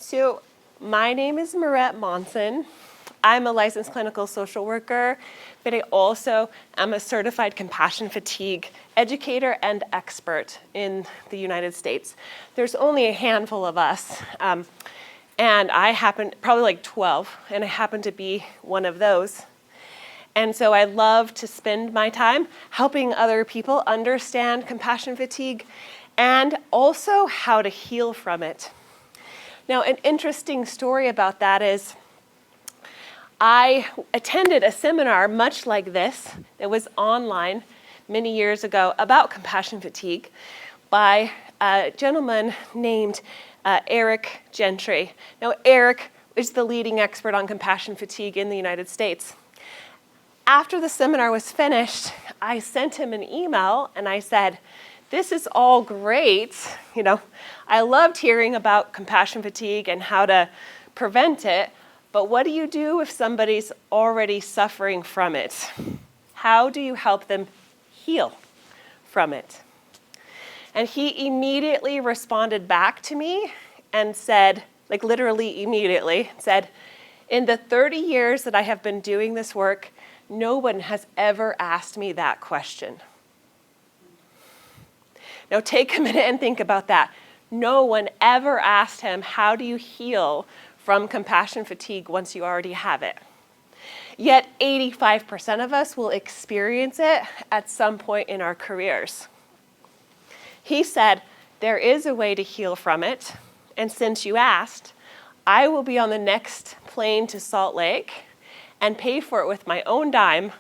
So my name is Marette Monson. I'm a licensed clinical social worker, but I also am a certified compassion fatigue educator and expert in the United States. There's only a handful of us, and I happen, probably like 12, and I happen to be one of those. And so I love to spend my time helping other people understand compassion fatigue and also how to heal from it. Now, an interesting story about that is I attended a seminar much like this that was online many years ago about compassion fatigue by a gentleman named Eric Gentry. Now, Eric is the leading expert on compassion fatigue in the United States. After the seminar was finished, I sent him an email and I said, "This is all great. I loved hearing about compassion fatigue and how to prevent it, but what do you do if somebody's already suffering from it? How do you help them heal from it?" And he immediately responded back to me and said, like literally immediately, said, "In the 30 years that I have been doing this work, no one has ever asked me that question." Now take a minute and think about that. No one ever asked him, how do you heal from compassion fatigue once you already have it? Yet 85% of us will experience it at some point in our careers. He said, there is a way to heal from it, and since you asked, I will be on the next plane to Salt Lake and pay for it with my own dime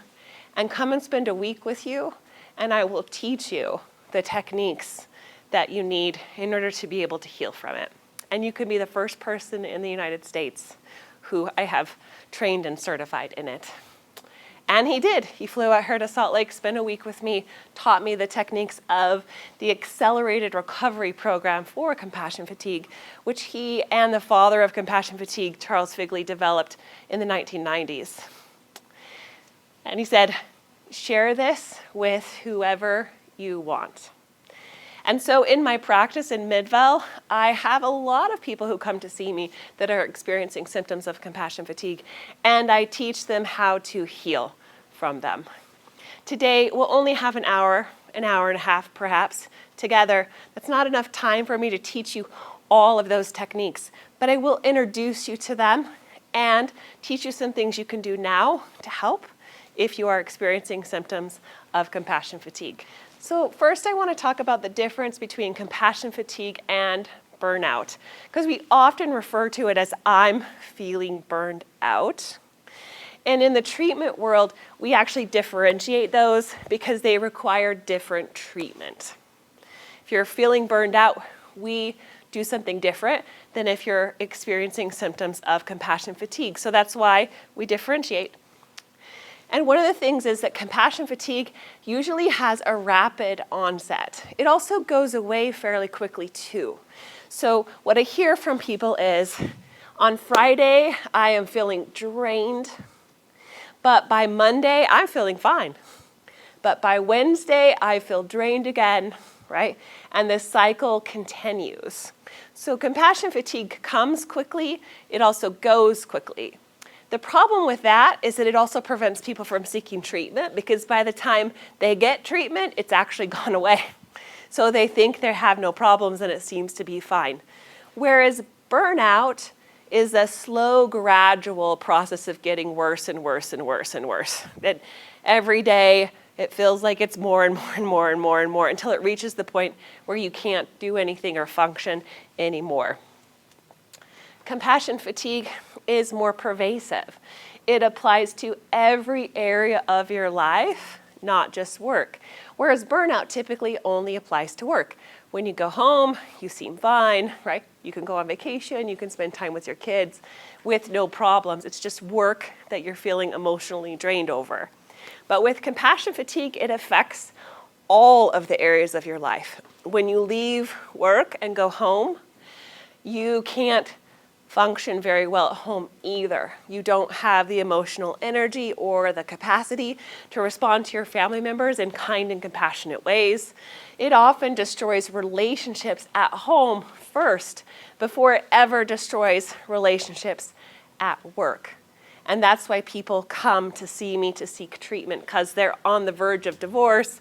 and come and spend a week with you, and I will teach you the techniques that you need in order to be able to heal from it. And you could be the first person in the United States who I have trained and certified in it. And he did. He flew out here to Salt Lake, spent a week with me, taught me the techniques of the accelerated recovery program for compassion fatigue, which he and the father of compassion fatigue, Charles Figley, developed in the 1990s. And he said, share this with whoever you want. And so in my practice in Midvale, I have a lot of people who come to see me that are experiencing symptoms of compassion fatigue, and I teach them how to heal from them. Today, we'll only have an hour and a half perhaps together. That's not enough time for me to teach you all of those techniques, but I will introduce you to them and teach you some things you can do now to help if you are experiencing symptoms of compassion fatigue. So first I want to talk about the difference between compassion fatigue and burnout, because we often refer to it as I'm feeling burned out. And in the treatment world, we actually differentiate those because they require different treatment. If you're feeling burned out, we do something different than if you're experiencing symptoms of compassion fatigue. So that's why we differentiate. And one of the things is that compassion fatigue usually has a rapid onset. It also goes away fairly quickly too. So what I hear from people is, on Friday, I am feeling drained, but by Monday, I'm feeling fine. But by Wednesday, I feel drained again, right? And this cycle continues. So compassion fatigue comes quickly, it also goes quickly. The problem with that is that it also prevents people from seeking treatment, because by the time they get treatment, it's actually gone away. So they think they have no problems and it seems to be fine. Whereas burnout is a slow, gradual process of getting worse and worse and worse and worse. That every day it feels like it's more and more and more and more and more until it reaches the point where you can't do anything or function anymore. Compassion fatigue is more pervasive. It applies to every area of your life, not just work. Whereas burnout typically only applies to work. When you go home, you seem fine, right? You can go on vacation, you can spend time with your kids with no problems. It's just work that you're feeling emotionally drained over. But with compassion fatigue, it affects all of the areas of your life. When you leave work and go home, you can't function very well at home either. You don't have the emotional energy or the capacity to respond to your family members in kind and compassionate ways. It often destroys relationships at home first before it ever destroys relationships at work. And that's why people come to see me to seek treatment, because they're on the verge of divorce.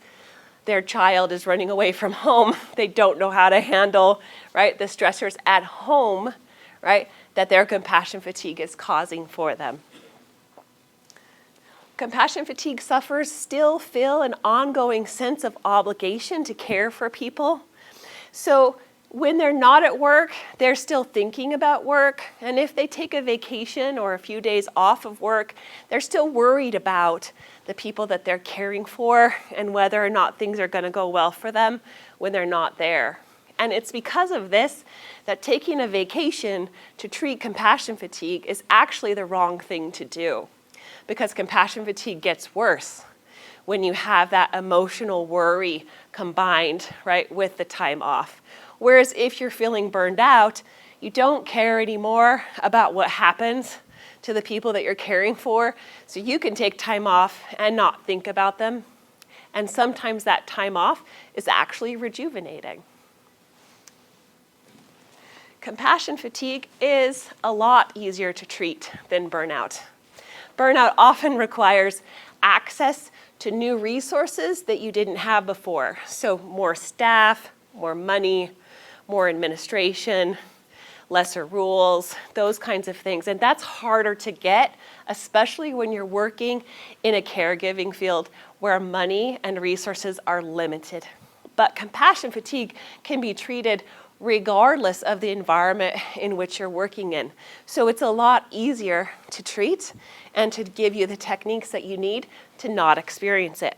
Their child is running away from home. They don't know how to handle, right, the stressors at home, right, that their compassion fatigue is causing for them. Compassion fatigue sufferers still feel an ongoing sense of obligation to care for people. So when they're not at work, they're still thinking about work. And if they take a vacation or a few days off of work, they're still worried about the people that they're caring for and whether or not things are going to go well for them when they're not there. And it's because of this that taking a vacation to treat compassion fatigue is actually the wrong thing to do, because compassion fatigue gets worse when you have that emotional worry combined, right, with the time off. Whereas if you're feeling burned out, you don't care anymore about what happens to the people that you're caring for, so you can take time off and not think about them. And sometimes that time off is actually rejuvenating. Compassion fatigue is a lot easier to treat than burnout. Burnout often requires access to new resources that you didn't have before. So more staff, more money, more administration, lesser rules, those kinds of things. And that's harder to get, especially when you're working in a caregiving field where money and resources are limited. But compassion fatigue can be treated regardless of the environment in which you're working in. So it's a lot easier to treat and to give you the techniques that you need to not experience it.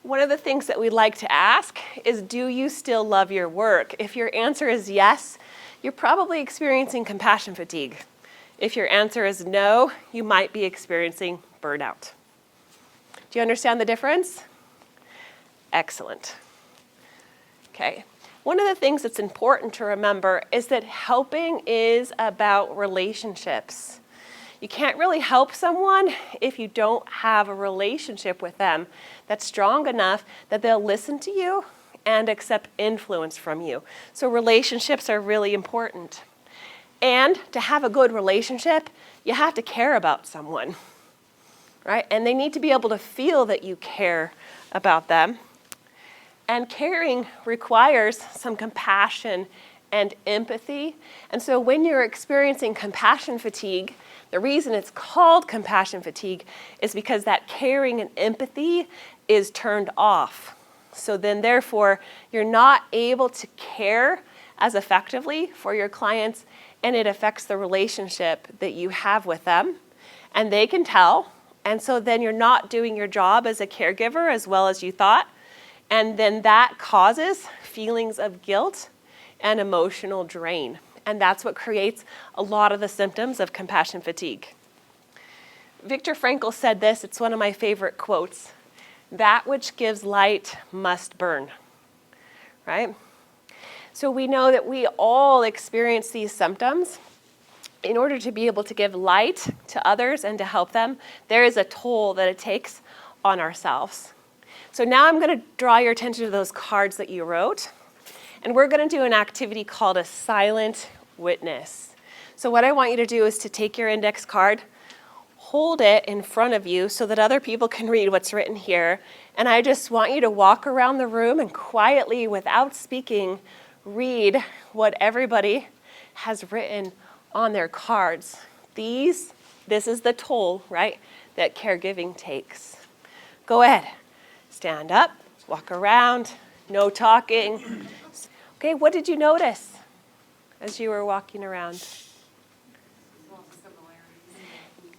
One of the things that we'd like to ask is, do you still love your work? If your answer is yes, you're probably experiencing compassion fatigue. If your answer is no, you might be experiencing burnout. Do you understand the difference? Excellent. Okay. One of the things that's important to remember is that helping is about relationships. You can't really help someone if you don't have a relationship with them that's strong enough that they'll listen to you and accept influence from you. So relationships are really important. And to have a good relationship, you have to care about someone, right? And they need to be able to feel that you care about them. And caring requires some compassion and empathy. And so when you're experiencing compassion fatigue, the reason it's called compassion fatigue is because that caring and empathy is turned off. So then therefore, you're not able to care as effectively for your clients, and it affects the relationship that you have with them. And they can tell. And so then you're not doing your job as a caregiver as well as you thought. And then that causes feelings of guilt and emotional drain. And that's what creates a lot of the symptoms of compassion fatigue. Viktor Frankl said this, it's one of my favorite quotes: "That which gives light must burn," right? So we know that we all experience these symptoms. In order to be able to give light to others and to help them, there is a toll that it takes on ourselves. So now I'm going to draw your attention to those cards that you wrote. And we're going to do an activity called a silent witness. So what I want you to do is to take your index card, hold it in front of you so that other people can read what's written here. And I just want you to walk around the room and quietly, without speaking, read what everybody has written on their cards. This is the toll, right, that caregiving takes. Go ahead. Stand up, walk around, no talking. Okay, what did you notice as you were walking around?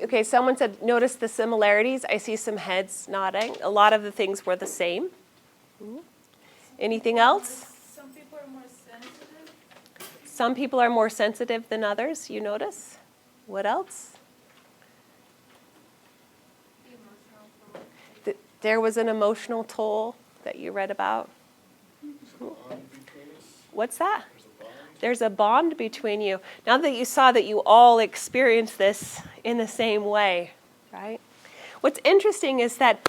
Okay, someone said, notice the similarities. I see some heads nodding. A lot of the things were the same. Anything else? Some people are more sensitive. Some people are more sensitive than others, you notice? What else? There was an emotional toll that you read about. What's that? There's a bond between you. Now that you saw that you all experience this in the same way, right? What's interesting is that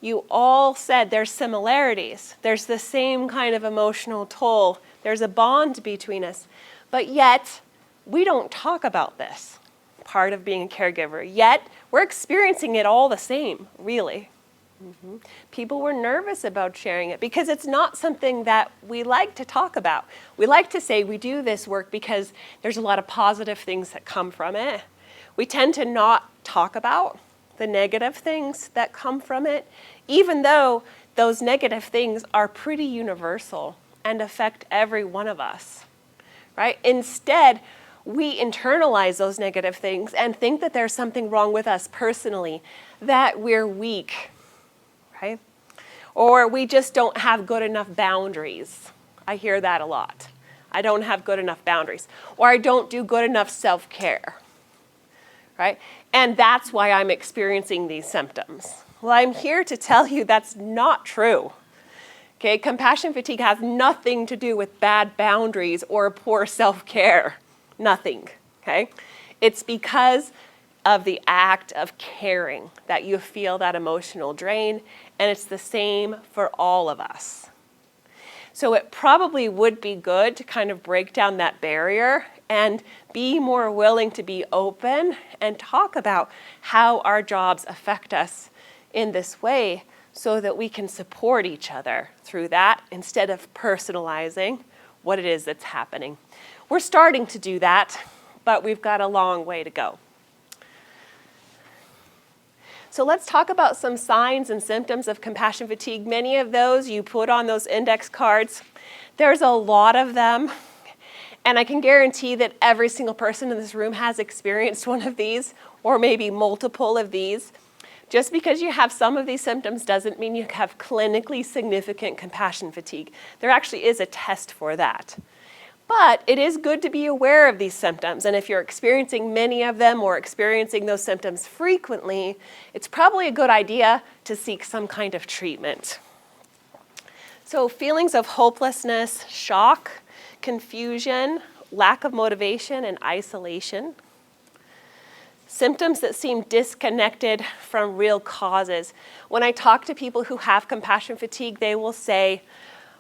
you all said there's similarities. There's the same kind of emotional toll. There's a bond between us. But yet, we don't talk about this, part of being a caregiver. Yet, we're experiencing it all the same, really. People were nervous about sharing it because it's not something that we like to talk about. We like to say we do this work because there's a lot of positive things that come from it. We tend to not talk about the negative things that come from it, even though those negative things are pretty universal and affect every one of us, right? Instead, we internalize those negative things and think that there's something wrong with us personally, that we're weak, right? Or we just don't have good enough boundaries. I hear that a lot. I don't have good enough boundaries. Or I don't do good enough self-care, right? And that's why I'm experiencing these symptoms. Well, I'm here to tell you that's not true. Okay, compassion fatigue has nothing to do with bad boundaries or poor self-care. Nothing, okay? It's because of the act of caring that you feel that emotional drain, and it's the same for all of us. So it probably would be good to kind of break down that barrier and be more willing to be open and talk about how our jobs affect us in this way so that we can support each other through that instead of personalizing what it is that's happening. We're starting to do that, but we've got a long way to go. So let's talk about some signs and symptoms of compassion fatigue. Many of those you put on those index cards. There's a lot of them, and I can guarantee that every single person in this room has experienced one of these, or maybe multiple of these. Just because you have some of these symptoms doesn't mean you have clinically significant compassion fatigue. There actually is a test for that. But it is good to be aware of these symptoms, and if you're experiencing many of them or experiencing those symptoms frequently, it's probably a good idea to seek some kind of treatment. So feelings of hopelessness, shock, confusion, lack of motivation, and isolation. Symptoms that seem disconnected from real causes. When I talk to people who have compassion fatigue, they will say,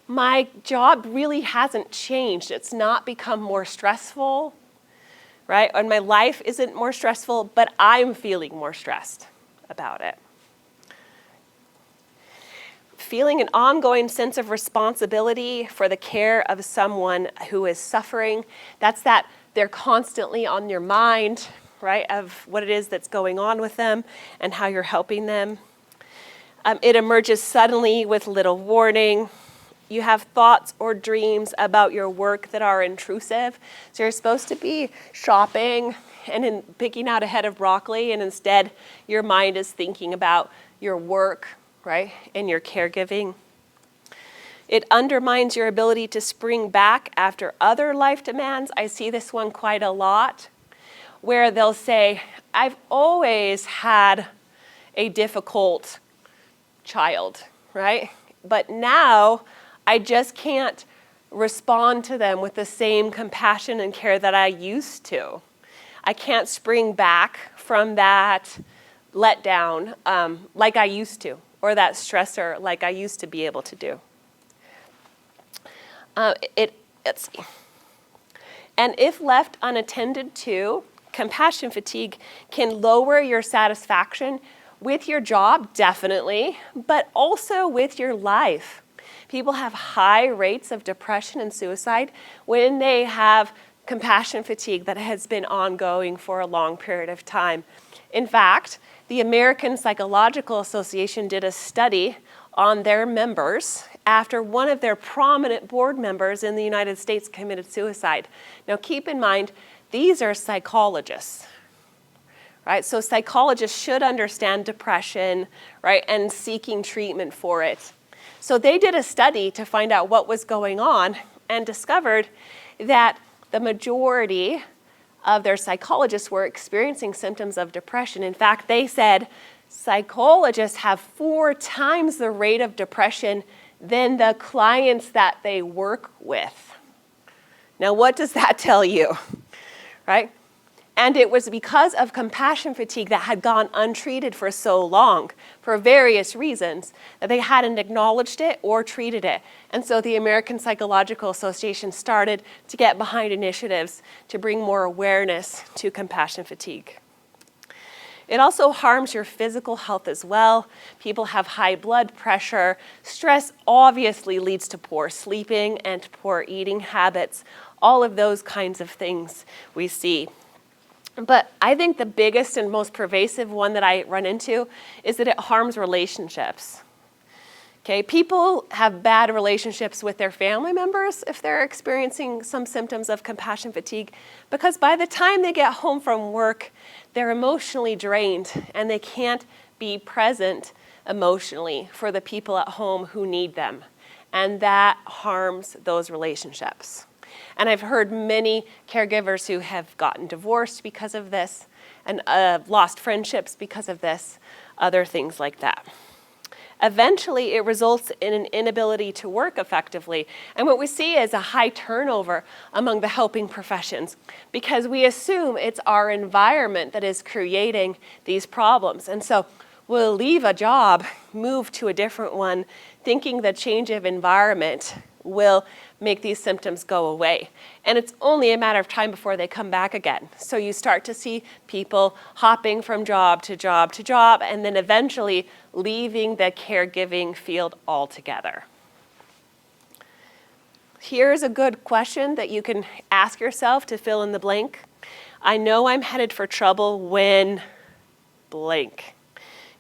my job really hasn't changed. It's not become more stressful, right? And my life isn't more stressful, but I'm feeling more stressed about it. Feeling an ongoing sense of responsibility for the care of someone who is suffering. That's that they're constantly on your mind, right, of what it is that's going on with them and how you're helping them. It emerges suddenly with little warning. You have thoughts or dreams about your work that are intrusive. So you're supposed to be shopping and picking out a head of broccoli, and instead your mind is thinking about your work, right, and your caregiving. It undermines your ability to spring back after other life demands. I see this one quite a lot, where they'll say, I've always had a difficult child, right? But now I just can't respond to them with the same compassion and care that I used to. I can't spring back from that letdown like I used to, or that stressor like I used to be able to do. Let's see. And if left unattended to, compassion fatigue can lower your satisfaction with your job, definitely, but also with your life. People have high rates of depression and suicide when they have compassion fatigue that has been ongoing for a long period of time. In fact, the American Psychological Association did a study on their members after one of their prominent board members in the United States committed suicide. Now keep in mind, these are psychologists, right? So psychologists should understand depression, right, and seeking treatment for it. So they did a study to find out what was going on and discovered that the majority of their psychologists were experiencing symptoms of depression. In fact, they said psychologists have 4 times the rate of depression than the clients that they work with. Now, what does that tell you, right? And it was because of compassion fatigue that had gone untreated for so long, for various reasons, that they hadn't acknowledged it or treated it. And so the American Psychological Association started to get behind initiatives to bring more awareness to compassion fatigue. It also harms your physical health as well. People have high blood pressure. Stress obviously leads to poor sleeping and poor eating habits. All of those kinds of things we see. But I think the biggest and most pervasive one that I run into is that it harms relationships. Okay, people have bad relationships with their family members if they're experiencing some symptoms of compassion fatigue, because by the time they get home from work, they're emotionally drained and they can't be present emotionally for the people at home who need them. And that harms those relationships. And I've heard many caregivers who have gotten divorced because of this and lost friendships because of this, other things like that. Eventually, it results in an inability to work effectively. And what we see is a high turnover among the helping professions because we assume it's our environment that is creating these problems. And so we'll leave a job, move to a different one, thinking the change of environment will make these symptoms go away. And it's only a matter of time before they come back again. So you start to see people hopping from job to job to job, and then eventually leaving the caregiving field altogether. Here's a good question that you can ask yourself to fill in the blank. I know I'm headed for trouble when blank.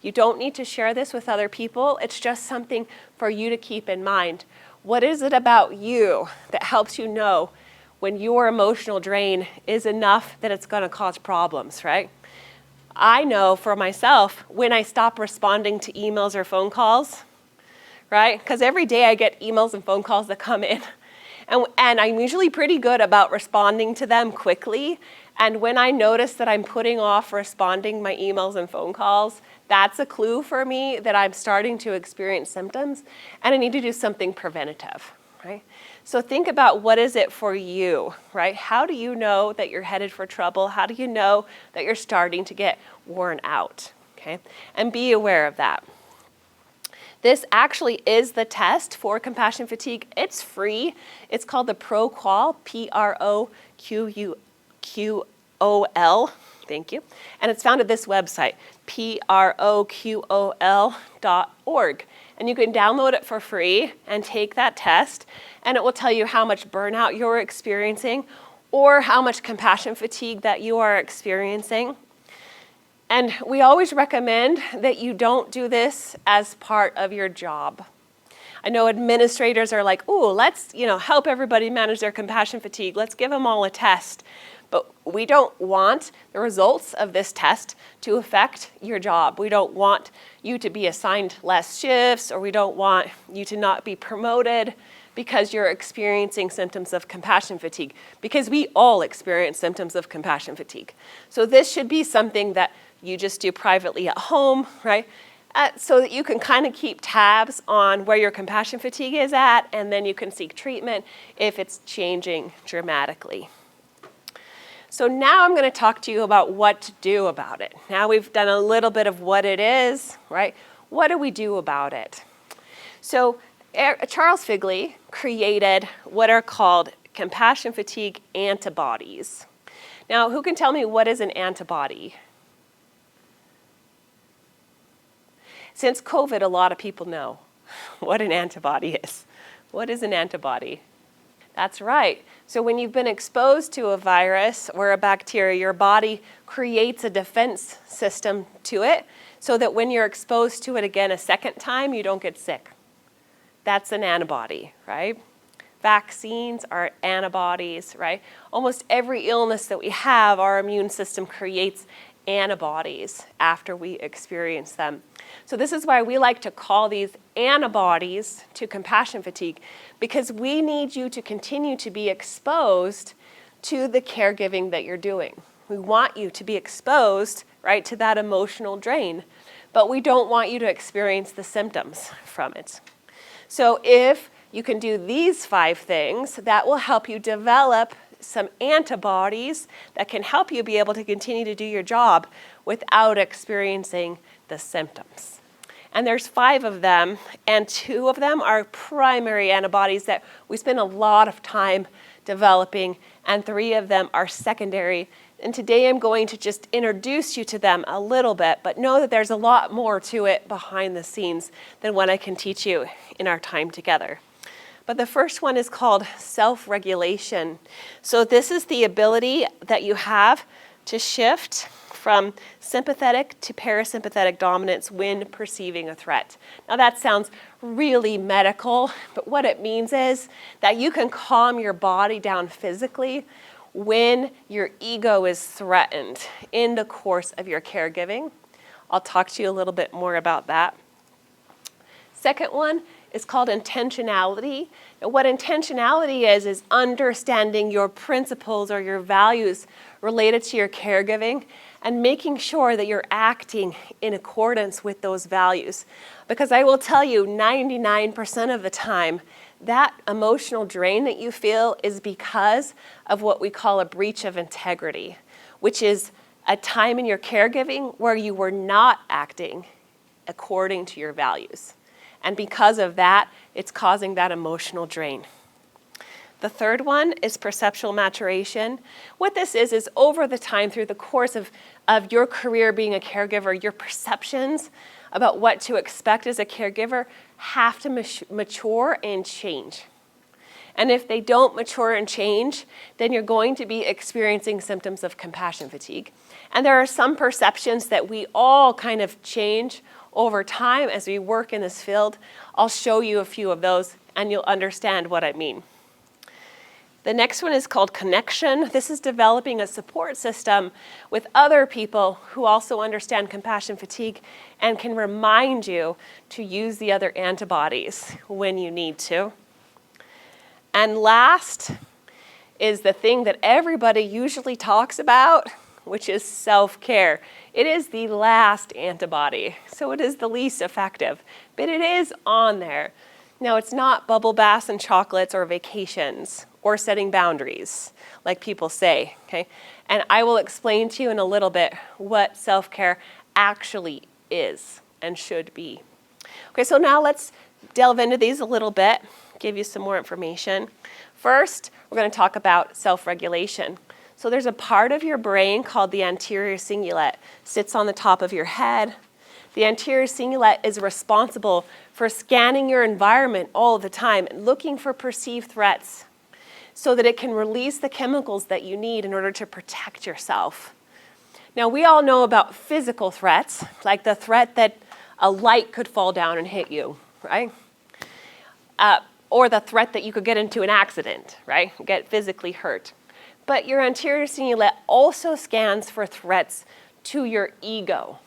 You don't need to share this with other people. It's just something for you to keep in mind. What is it about you that helps you know when your emotional drain is enough that it's going to cause problems, right? I know for myself when I stop responding to emails or phone calls, right? Because every day I get emails and phone calls that come in. And I'm usually pretty good about responding to them quickly. And when I notice that I'm putting off responding my emails and phone calls, that's a clue for me that I'm starting to experience symptoms and I need to do something preventative, right? So think about what is it for you, right? How do you know that you're headed for trouble? How do you know that you're starting to get worn out, okay? And be aware of that. This actually is the test for compassion fatigue. It's free. It's called the ProQol, PROQUOL. Thank you. And it's found at this website, PROQOL.org. And you can download it for free and take that test, and it will tell you how much burnout you're experiencing or how much compassion fatigue that you are experiencing. And we always recommend that you don't do this as part of your job. I know administrators are like, ooh, let's help everybody manage their compassion fatigue. Let's give them all a test. But we don't want the results of this test to affect your job. We don't want you to be assigned less shifts, or we don't want you to not be promoted because you're experiencing symptoms of compassion fatigue, because we all experience symptoms of compassion fatigue. So this should be something that you just do privately at home, right? So that you can kind of keep tabs on where your compassion fatigue is at, and then you can seek treatment if it's changing dramatically. So now I'm going to talk to you about what to do about it. Now we've done a little bit of what it is, right? What do we do about it? So Charles Figley created what are called compassion fatigue antibodies. Now, who can tell me what is an antibody? Since COVID, a lot of people know what an antibody is. What is an antibody? That's right. So when you've been exposed to a virus or a bacteria, your body creates a defense system to it so that when you're exposed to it again a second time, you don't get sick. That's an antibody, right? Vaccines are antibodies, right? Almost every illness that we have, our immune system creates antibodies after we experience them. So this is why we like to call these antibodies to compassion fatigue, because we need you to continue to be exposed to the caregiving that you're doing. We want you to be exposed, right, to that emotional drain, but we don't want you to experience the symptoms from it. So if you can do these 5 things that will help you develop some antibodies that can help you be able to continue to do your job without experiencing the symptoms. And there's 5 of them, and 2 of them are primary antibodies that we spend a lot of time developing, and 3 of them are secondary. And today I'm going to just introduce you to them a little bit, but know that there's a lot more to it behind the scenes than what I can teach you in our time together. But the first one is called self-regulation. So this is the ability that you have to shift from sympathetic to parasympathetic dominance when perceiving a threat. Now that sounds really medical, but what it means is that you can calm your body down physically when your ego is threatened in the course of your caregiving. I'll talk to you a little bit more about that. Second one is called intentionality. And what intentionality is understanding your principles or your values related to your caregiving and making sure that you're acting in accordance with those values. Because I will tell you, 99% of the time, that emotional drain that you feel is because of what we call a breach of integrity, which is a time in your caregiving where you were not acting according to your values. And because of that, it's causing that emotional drain. The third one is perceptual maturation. What this is over the time through the course of your career being a caregiver, your perceptions about what to expect as a caregiver have to mature and change. And if they don't mature and change, then you're going to be experiencing symptoms of compassion fatigue. And there are some perceptions that we all kind of change over time as we work in this field. I'll show you a few of those and you'll understand what I mean. The next one is called connection. This is developing a support system with other people who also understand compassion fatigue and can remind you to use the other antibodies when you need to. And last is the thing that everybody usually talks about, which is self-care. It is the last antibody, so it is the least effective, but it is on there. Now, it's not bubble baths and chocolates or vacations or setting boundaries, like people say, okay? And I will explain to you in a little bit what self-care actually is and should be. Okay, so now let's delve into these a little bit, give you some more information. First, we're going to talk about self-regulation. So there's a part of your brain called the anterior cingulate, sits on the top of your head. The anterior cingulate is responsible for scanning your environment all the time, looking for perceived threats so that it can release the chemicals that you need in order to protect yourself. Now, we all know about physical threats, like the threat that a light could fall down and hit you, right? Or the threat that you could get into an accident, right? Get physically hurt. But your anterior cingulate also scans for threats to your ego.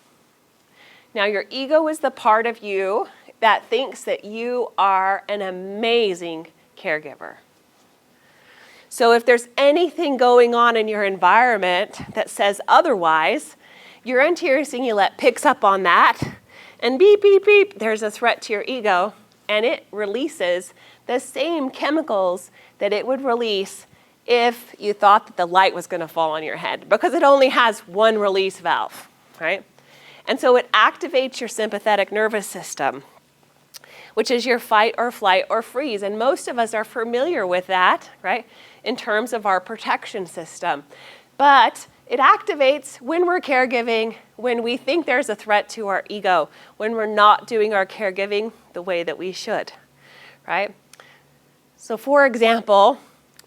Now, your ego is the part of you that thinks that you are an amazing caregiver. So if there's anything going on in your environment that says otherwise, your anterior cingulate picks up on that, and beep, beep, beep, there's a threat to your ego, and it releases the same chemicals that it would release if you thought that the light was going to fall on your head, because it only has one release valve, right? And so it activates your sympathetic nervous system, which is your fight or flight or freeze. And most of us are familiar with that, right, in terms of our protection system. But it activates when we're caregiving, when we think there's a threat to our ego, when we're not doing our caregiving the way that we should, right? So for example,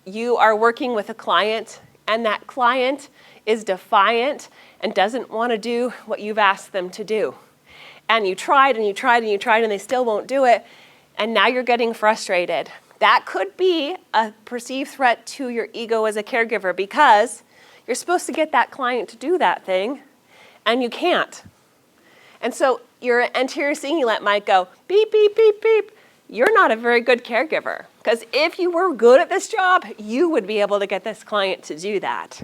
you are working with a client and that client is defiant and doesn't want to do what you've asked them to do. And you tried and you tried and you tried and they still won't do it, and now you're getting frustrated. That could be a perceived threat to your ego as a caregiver because you're supposed to get that client to do that thing and you can't. And so your anterior cingulate might go beep, beep, beep, beep. You're not a very good caregiver, because if you were good at this job, you would be able to get this client to do that.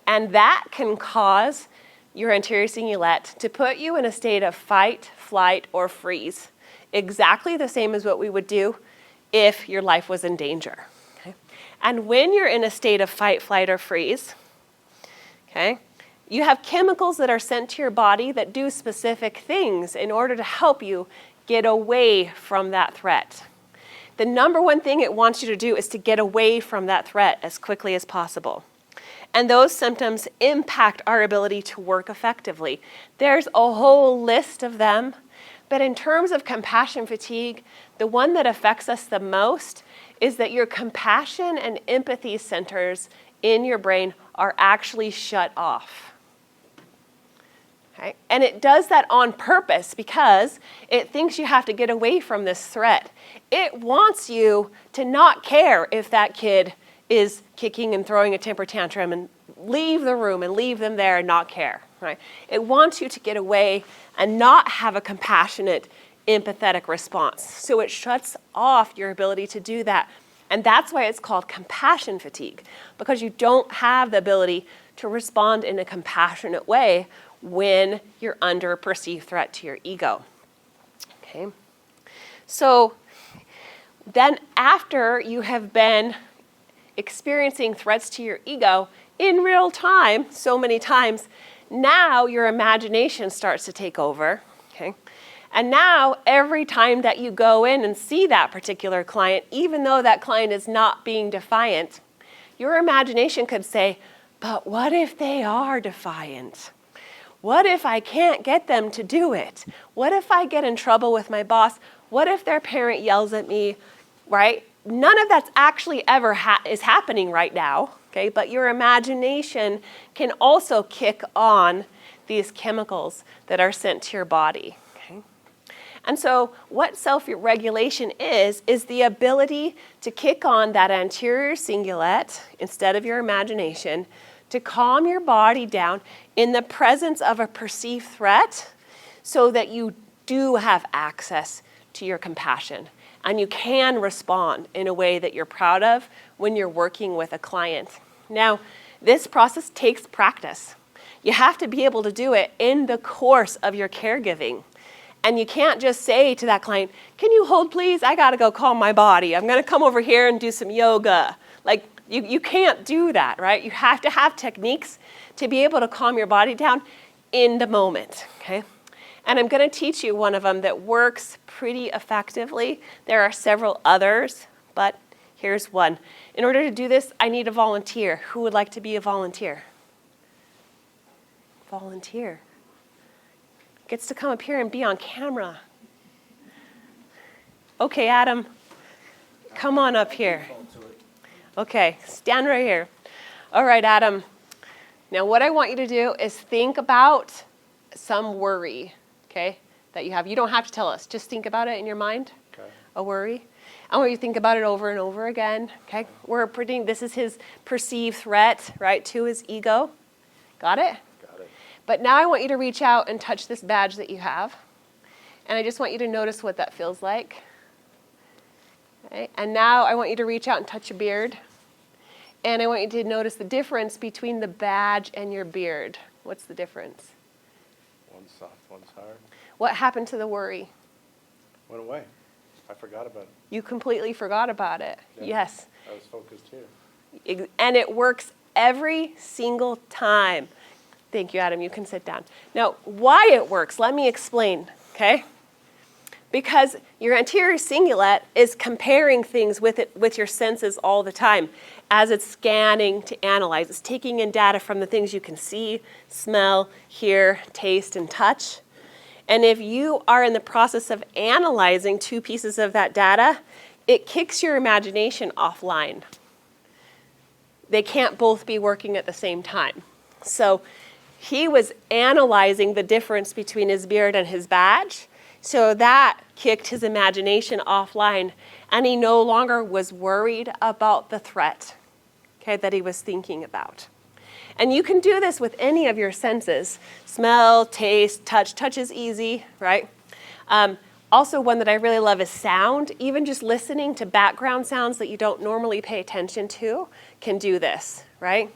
And that can cause your anterior cingulate to put you in a state of fight, flight, or freeze, exactly the same as what we would do if your life was in danger. Okay? And when you're in a state of fight, flight, or freeze, okay, you have chemicals that are sent to your body that do specific things in order to help you get away from that threat. The number one thing it wants you to do is to get away from that threat as quickly as possible. And those symptoms impact our ability to work effectively. There's a whole list of them, but in terms of compassion fatigue, the one that affects us the most is that your compassion and empathy centers in your brain are actually shut off. Okay? And it does that on purpose because it thinks you have to get away from this threat. It wants you to not care if that kid is kicking and throwing a temper tantrum and leave the room and leave them there and not care. Right? It wants you to get away and not have a compassionate, empathetic response. So it shuts off your ability to do that. And that's why it's called compassion fatigue, because you don't have the ability to respond in a compassionate way when you're under a perceived threat to your ego. Okay? So then after you have been experiencing threats to your ego in real time so many times, now your imagination starts to take over. Okay? And now every time that you go in and see that particular client, even though that client is not being defiant, your imagination could say, but what if they are defiant? What if I can't get them to do it? What if I get in trouble with my boss? What if their parent yells at me, right? None of that's actually ever is happening right now, okay? But your imagination can also kick on these chemicals that are sent to your body, okay? And so what self-regulation is the ability to kick on that anterior cingulate instead of your imagination to calm your body down in the presence of a perceived threat so that you do have access to your compassion and you can respond in a way that you're proud of when you're working with a client. Now, this process takes practice. You have to be able to do it in the course of your caregiving. And you can't just say to that client, can you hold please? I gotta go calm my body. I'm gonna come over here and do some yoga. Like, you can't do that, right? You have to have techniques to be able to calm your body down in the moment, okay? And I'm gonna teach you one of them that works pretty effectively. There are several others, but here's one. In order to do this, I need a volunteer. Who would like to be a volunteer? Volunteer. Gets to come up here and be on camera. Okay, Adam, come on up here. Okay, stand right here. All right, Adam. Now what I want you to do is think about some worry, okay, that you have. You don't have to tell us. Just think about it in your mind, okay. A worry. I want you to think about it over and over again, okay? This is his perceived threat, right, to his ego. Got it? Got it. But now I want you to reach out and touch this badge that you have. And I just want you to notice what that feels like. Okay? And now I want you to reach out and touch your beard. And I want you to notice the difference between the badge and your beard. What's the difference? One's soft, one's hard. What happened to the worry? Went away. I forgot about it. You completely forgot about it. Yeah. Yes. I was focused here. And it works every single time. Thank you, Adam. You can sit down. Now, why it works, let me explain, okay? Because your anterior cingulate is comparing things with your senses all the time as it's scanning to analyze. It's taking in data from the things you can see, smell, hear, taste, and touch. And if you are in the process of analyzing two pieces of that data, it kicks your imagination offline. They can't both be working at the same time. So he was analyzing the difference between his beard and his badge. So that kicked his imagination offline, and he no longer was worried about the threat, okay, that he was thinking about. And you can do this with any of your senses. Smell, taste, touch. Touch is easy, right? Also, one that I really love is sound. Even just listening to background sounds that you don't normally pay attention to can do this, right?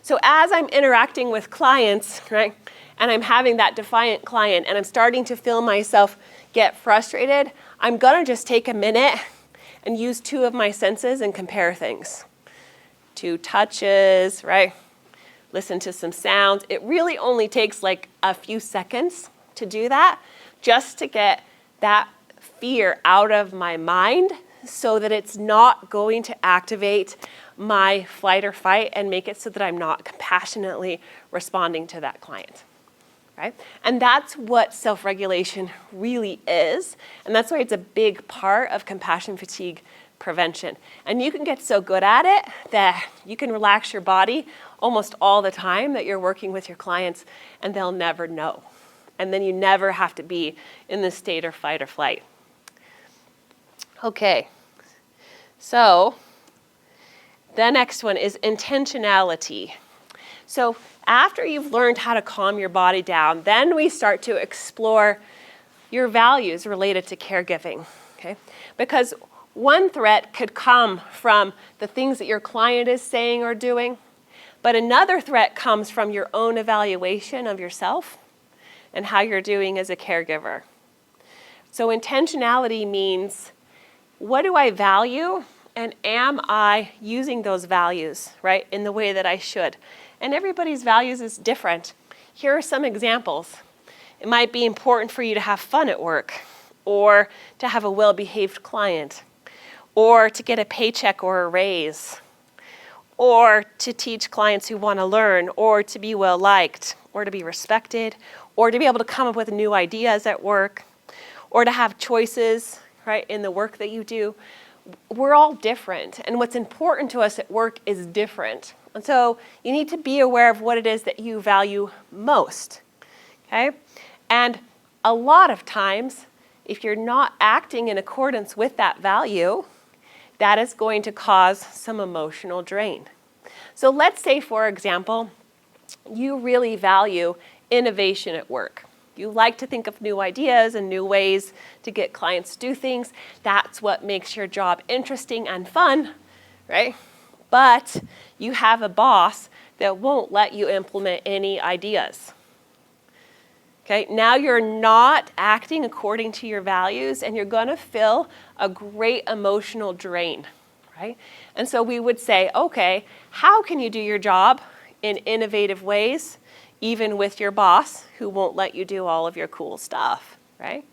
So as I'm interacting with clients, right, and I'm having that defiant client and I'm starting to feel myself get frustrated, I'm gonna just take a minute and use 2 of my senses and compare things. 2 touches, right? Listen to some sounds. It really only takes like a few seconds to do that, just to get that fear out of my mind so that it's not going to activate my flight or fight and make it so that I'm not compassionately responding to that client. Right? And that's what self-regulation really is. And that's why it's a big part of compassion fatigue prevention. And you can get so good at it that you can relax your body almost all the time that you're working with your clients, and they'll never know. And then you never have to be in this state of fight or flight. Okay, so the next one is intentionality. So after you've learned how to calm your body down, then we start to explore your values related to caregiving, okay? Because one threat could come from the things that your client is saying or doing, but another threat comes from your own evaluation of yourself and how you're doing as a caregiver. So intentionality means, what do I value, and am I using those values, right, in the way that I should? And everybody's values is different. Here are some examples. It might be important for you to have fun at work, or to have a well-behaved client, or to get a paycheck or a raise, or to teach clients who want to learn, or to be well-liked, or to be respected, or to be able to come up with new ideas at work, or to have choices, right, in the work that you do. We're all different, and what's important to us at work is different. And so you need to be aware of what it is that you value most, okay? And a lot of times, if you're not acting in accordance with that value, that is going to cause some emotional drain. So let's say, for example, you really value innovation at work. You like to think of new ideas and new ways to get clients to do things. That's what makes your job interesting and fun, right? But you have a boss that won't let you implement any ideas. Okay, now you're not acting according to your values, and you're going to feel a great emotional drain, right? And so we would say, okay, how can you do your job in innovative ways, even with your boss who won't let you do all of your cool stuff, right?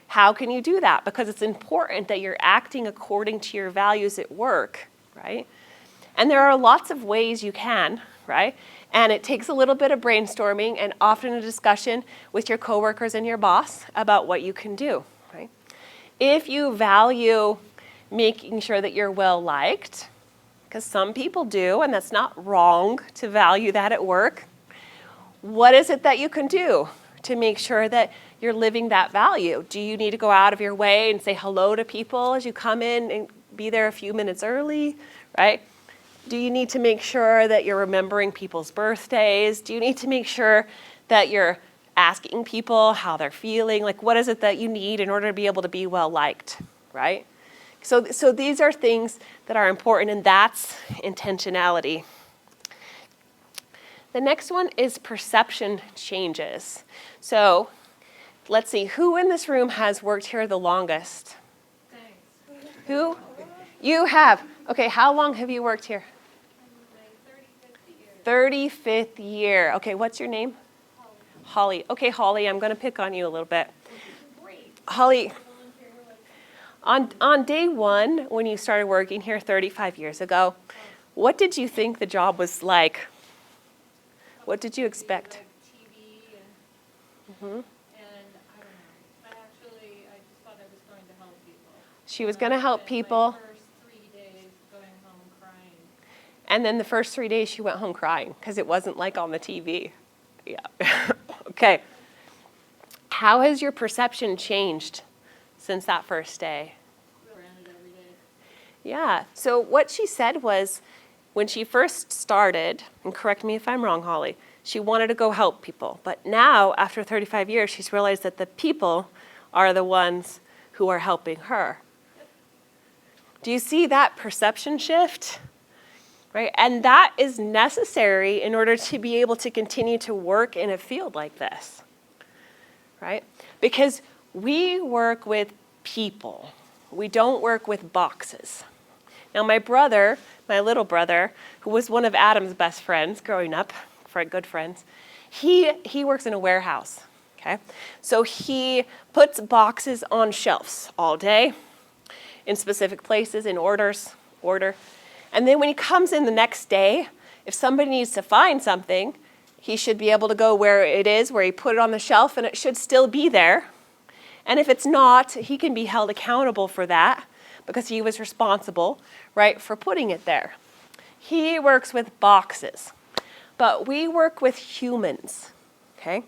How can you do that? Because it's important that you're acting according to your values at work, right? And there are lots of ways you can, right? And it takes a little bit of brainstorming and often a discussion with your coworkers and your boss about what you can do, right? If you value making sure that you're well-liked, because some people do, and that's not wrong to value that at work, what is it that you can do to make sure that you're living that value? Do you need to go out of your way and say hello to people as you come in and be there a few minutes early, right? Do you need to make sure that you're remembering people's birthdays? Do you need to make sure that you're asking people how they're feeling? Like, what is it that you need in order to be able to be well-liked, right? So these are things that are important, and that's intentionality. The next one is perception changes. So let's see, who in this room has worked here the longest? Thanks. Who? You have. Okay, how long have you worked here? My 35th year. 35th year. Okay, what's your name? Holly. Okay, Holly, I'm going to pick on you a little bit. Holly, on day one, when you started working here 35 years ago, what did you think the job was like? What did you expect? TV and I don't know. I just thought I was going to help people. She was going to help My people. first 3 days going home crying. And then the first 3 days she went home crying because it wasn't like on the TV. Yeah. Okay. How has your perception changed since that first day? Ran it every day. Yeah. So what she said was, when she first started, and correct me if I'm wrong, Holly, she wanted to go help people. But now, after 35 years, she's realized that the people are the ones who are helping her. Do you see that perception shift? Right? And that is necessary in order to be able to continue to work in a field like this. Right? Because we work with people. We don't work with boxes. Now my little brother, who was one of Adam's best friends growing up, good friends, he works in a warehouse, okay? So he puts boxes on shelves all day in specific places, in order. And then when he comes in the next day, if somebody needs to find something, he should be able to go where it is, where he put it on the shelf, and it should still be there. And if it's not, he can be held accountable for that because he was responsible, right, for putting it there. He works with boxes, but we work with humans, okay?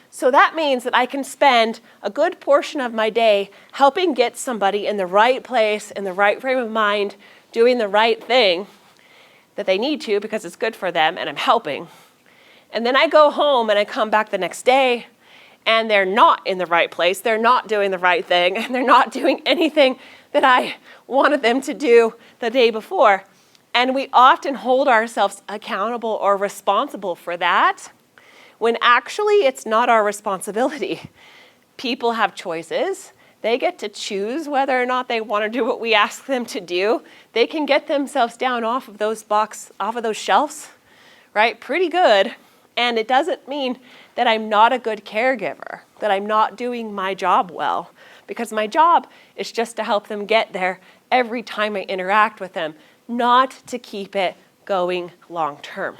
So that means that I can spend a good portion of my day helping get somebody in the right place, in the right frame of mind, doing the right thing that they need to because it's good for them and I'm helping. And then I go home and I come back the next day and they're not in the right place, they're not doing the right thing, and they're not doing anything that I wanted them to do the day before. And we often hold ourselves accountable or responsible for that, when actually it's not our responsibility. People have choices. They get to choose whether or not they want to do what we ask them to do. They can get themselves down off of those shelves, right? Pretty good. And it doesn't mean that I'm not a good caregiver, that I'm not doing my job well, because my job is just to help them get there every time I interact with them, not to keep it going long term.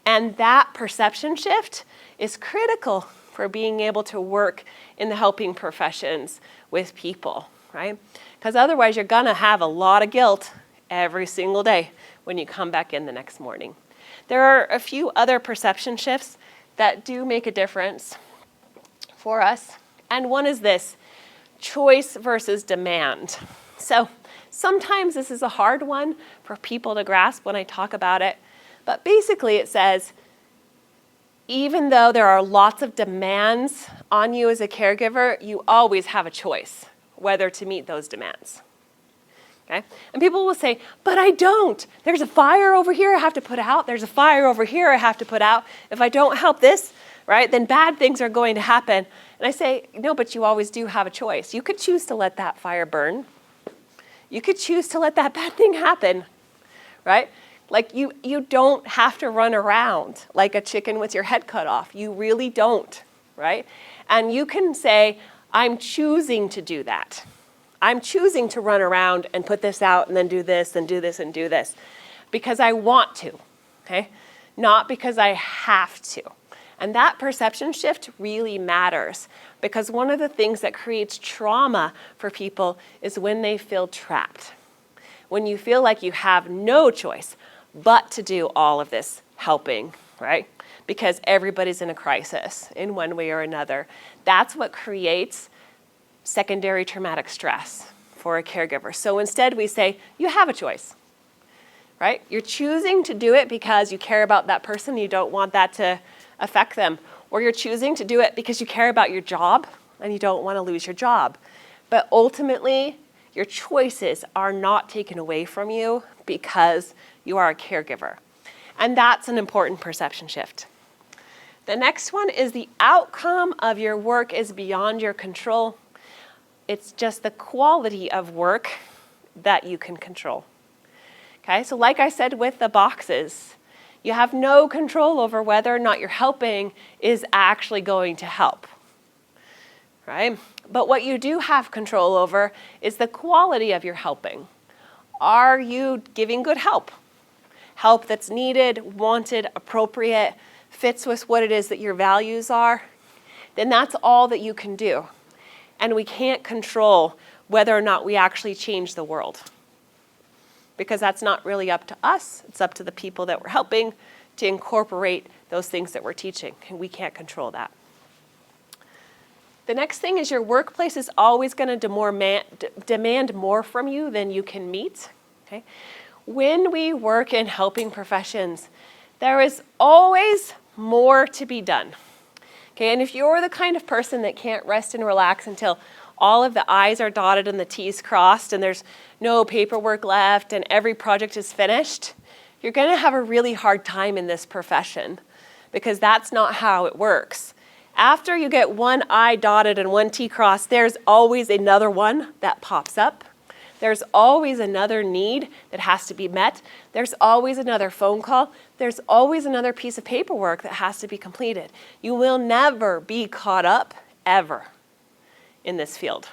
And that perception shift is critical for being able to work in the helping professions with people, right? Because otherwise you're gonna have a lot of guilt every single day when you come back in the next morning. There are a few other perception shifts that do make a difference for us. And one is this: choice versus demand. So sometimes this is a hard one for people to grasp when I talk about it. But basically it says, even though there are lots of demands on you as a caregiver, you always have a choice whether to meet those demands. Okay? And people will say, but I don't. There's a fire over here I have to put out. There's a fire over here I have to put out. If I don't help this, right, then bad things are going to happen. And I say, no, but you always do have a choice. You could choose to let that fire burn. You could choose to let that bad thing happen, right? Like you don't have to run around like a chicken with your head cut off. You really don't, right? And you can say, I'm choosing to do that. I'm choosing to run around and put this out and then do this and do this and do this because I want to, okay? Not because I have to. And that perception shift really matters because one of the things that creates trauma for people is when they feel trapped. When you feel like you have no choice but to do all of this helping, right? Because everybody's in a crisis in one way or another. That's what creates secondary traumatic stress for a caregiver. So instead we say, you have a choice, right? You're choosing to do it because you care about that person, you don't want that to affect them. Or you're choosing to do it because you care about your job and you don't want to lose your job. But ultimately, your choices are not taken away from you because you are a caregiver. And that's an important perception shift. The next one is the outcome of your work is beyond your control. It's just the quality of work that you can control. Okay, so like I said with the boxes, you have no control over whether or not your helping is actually going to help, right? But what you do have control over is the quality of your helping. Are you giving good help? Help that's needed, wanted, appropriate, fits with what it is that your values are? Then that's all that you can do. And we can't control whether or not we actually change the world. Because that's not really up to us. It's up to the people that we're helping to incorporate those things that we're teaching. And we can't control that. The next thing is your workplace is always going to demand more from you than you can meet. Okay? When we work in helping professions, there is always more to be done. Okay, and if you're the kind of person that can't rest and relax until all of the I's are dotted and the T's crossed and there's no paperwork left and every project is finished, you're going to have a really hard time in this profession because that's not how it works. After you get one I dotted and one T crossed, there's always another one that pops up There's always another need that has to be met. There's always another phone call. There's always another piece of paperwork that has to be completed. You will never be caught up, ever, in this field.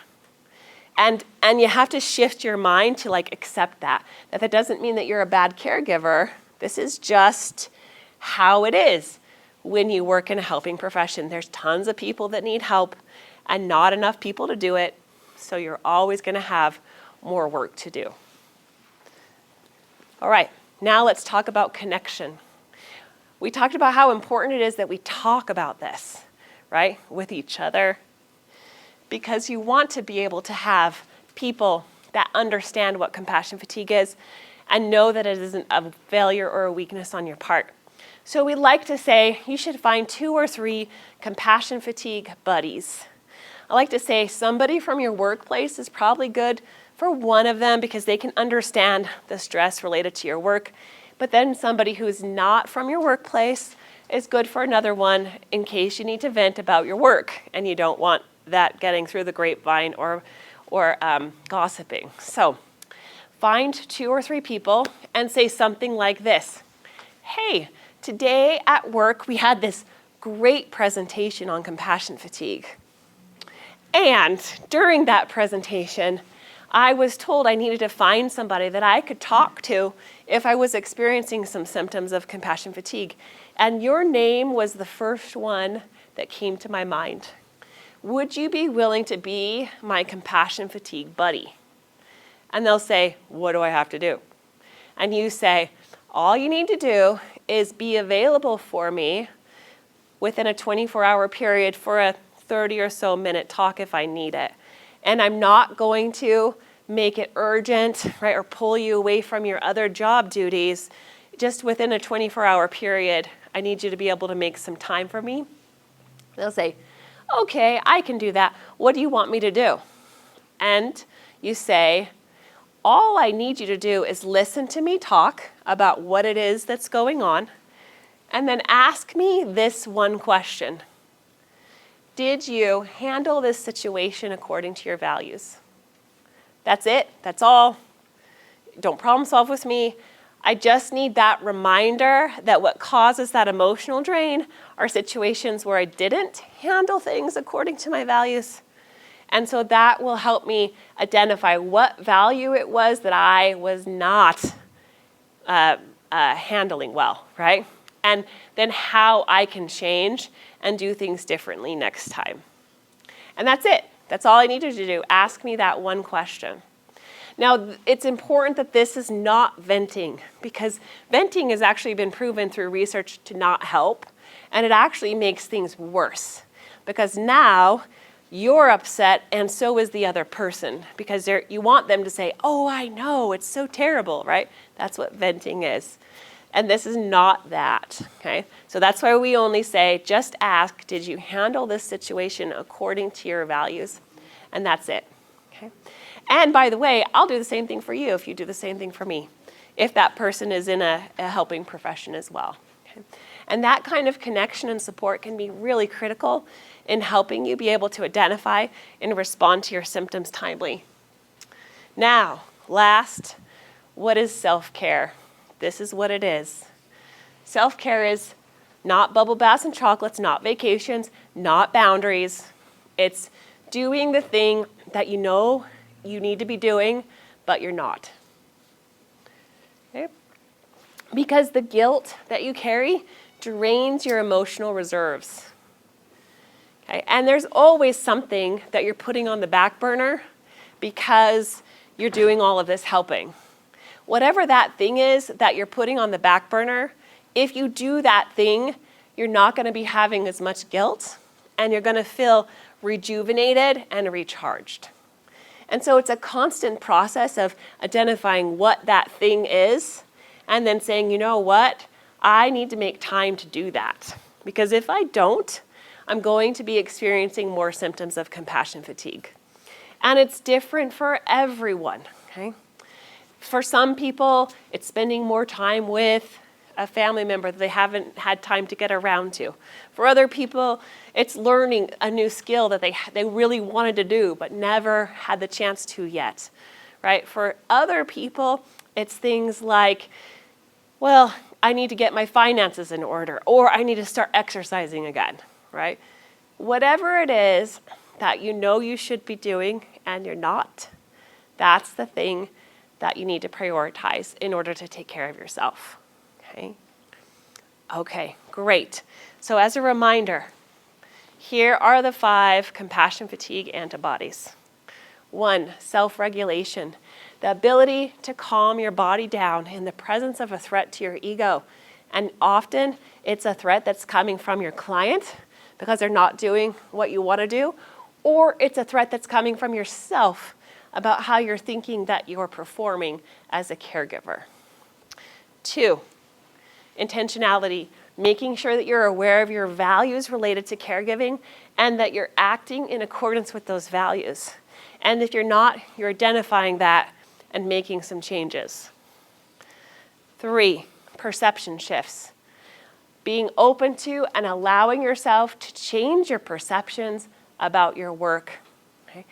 And you have to shift your mind to accept that doesn't mean that you're a bad caregiver. This is just how it is when you work in a helping profession. There's tons of people that need help and not enough people to do it, so you're always going to have more work to do. All right, now let's talk about connection. We talked about how important it is that we talk about this, right, with each other, because you want to be able to have people that understand what compassion fatigue is and know that it isn't a failure or a weakness on your part. So we like to say you should find 2 or 3 compassion fatigue buddies. I like to say somebody from your workplace is probably good for one of them because they can understand the stress related to your work. But then somebody who's not from your workplace is good for another one in case you need to vent about your work and you don't want that getting through the grapevine or gossiping. So find 2 or 3 people and say something like this. Hey, today at work we had this great presentation on compassion fatigue. And during that presentation, I was told I needed to find somebody that I could talk to if I was experiencing some symptoms of compassion fatigue. And your name was the first one that came to my mind. Would you be willing to be my compassion fatigue buddy? And they'll say, what do I have to do? And you say, all you need to do is be available for me within a 24-hour period for a 30 or so minute talk if I need it. And I'm not going to make it urgent, right, or pull you away from your other job duties. Just within a 24-hour period, I need you to be able to make some time for me. They'll say, okay, I can do that. What do you want me to do? And you say, all I need you to do is listen to me talk about what it is that's going on, and then ask me this one question. Did you handle this situation according to your values? That's it. That's all. Don't problem solve with me. I just need that reminder that what causes that emotional drain are situations where I didn't handle things according to my values. And so that will help me identify what value it was that I was not handling well, right? And then how I can change and do things differently next time. And that's it. That's all I need you to do. Ask me that one question. Now, it's important that this is not venting, because venting has actually been proven through research to not help, and it actually makes things worse, because now you're upset and so is the other person, because you want them to say, oh, I know, it's so terrible, right? That's what venting is. And this is not that, okay? So that's why we only say, just ask, did you handle this situation according to your values? And that's it, okay? And by the way, I'll do the same thing for you if you do the same thing for me, if that person is in a helping profession as well, okay? And that kind of connection and support can be really critical in helping you be able to identify and respond to your symptoms timely. Now, last, what is self-care? This is what it is. Self-care is not bubble baths and chocolates, not vacations, not boundaries. It's doing the thing that you know you need to be doing, but you're not. Okay? Because the guilt that you carry drains your emotional reserves. Okay? And there's always something that you're putting on the back burner because you're doing all of this helping. Whatever that thing is that you're putting on the back burner, if you do that thing, you're not going to be having as much guilt, and you're going to feel rejuvenated and recharged. And so it's a constant process of identifying what that thing is and then saying, you know what, I need to make time to do that. Because if I don't, I'm going to be experiencing more symptoms of compassion fatigue. And it's different for everyone, okay? For some people, it's spending more time with a family member that they haven't had time to get around to. For other people, it's learning a new skill that they really wanted to do but never had the chance to yet, right? For other people, it's things like, well, I need to get my finances in order, or I need to start exercising again, right? Whatever it is that you know you should be doing and you're not, that's the thing that you need to prioritize in order to take care of yourself, okay? Okay, great. So as a reminder, here are the 5 compassion fatigue antibodies. 1, self-regulation, the ability to calm your body down in the presence of a threat to your ego. And often it's a threat that's coming from your client because they're not doing what you want to do, or it's a threat that's coming from yourself about how you're thinking that you're performing as a caregiver. 2, intentionality, making sure that you're aware of your values related to caregiving and that you're acting in accordance with those values. And if you're not, you're identifying that and making some changes. 3, perception shifts, being open to and allowing yourself to change your perceptions about your work. Okay?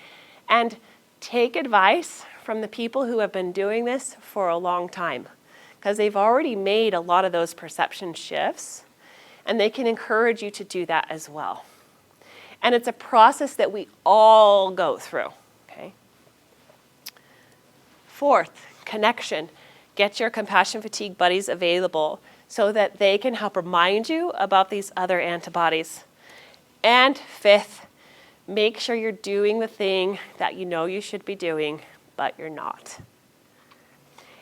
And take advice from the people who have been doing this for a long time, because they've already made a lot of those perception shifts, and they can encourage you to do that as well. And it's a process that we all go through, okay? 4th, connection. Get your compassion fatigue buddies available so that they can help remind you about these other antibodies. And 5th, make sure you're doing the thing that you know you should be doing, but you're not.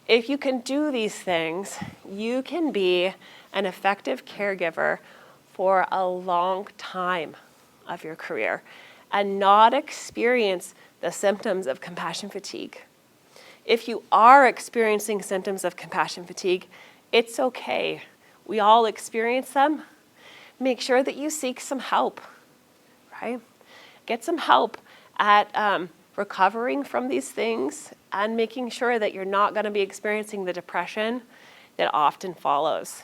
If you can do these things, you can be an effective caregiver for a long time of your career and not experience the symptoms of compassion fatigue. If you are experiencing symptoms of compassion fatigue, it's okay. We all experience them. Make sure that you seek some help, right? Get some help at recovering from these things and making sure that you're not going to be experiencing the depression that often follows.